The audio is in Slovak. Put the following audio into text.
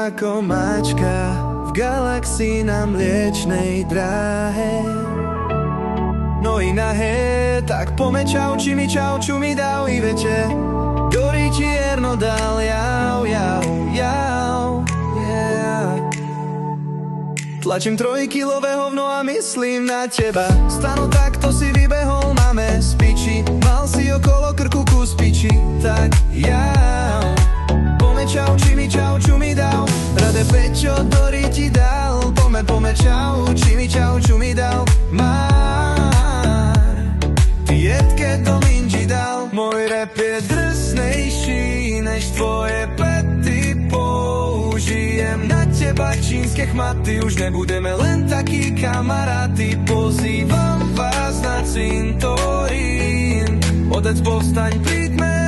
ako mačka v galaxii na mliečnej dráhe. Nohy nahé, tak pome čau, či mi čau, ču mi dal i veče. Gorí čierno dal, jau, jau, jau, yeah. Tlačím trojkilové hovno a myslím na teba. Stano takto si vybehol, máme z piči. Mal si okolo krku kus piči, tak jau. Pome čau, či mi čau, ču mi dal. Rade pečo, Dori ti dal. Pome čau, či mi čau, ču mi dal. Jedke do minži dal. Môj rap je drsnejší než tvoje pety. Použijem na teba čínske chmaty. Už nebudeme len takí kamaráti. Pozývam vás na cintorín. Otec povstaň, príďme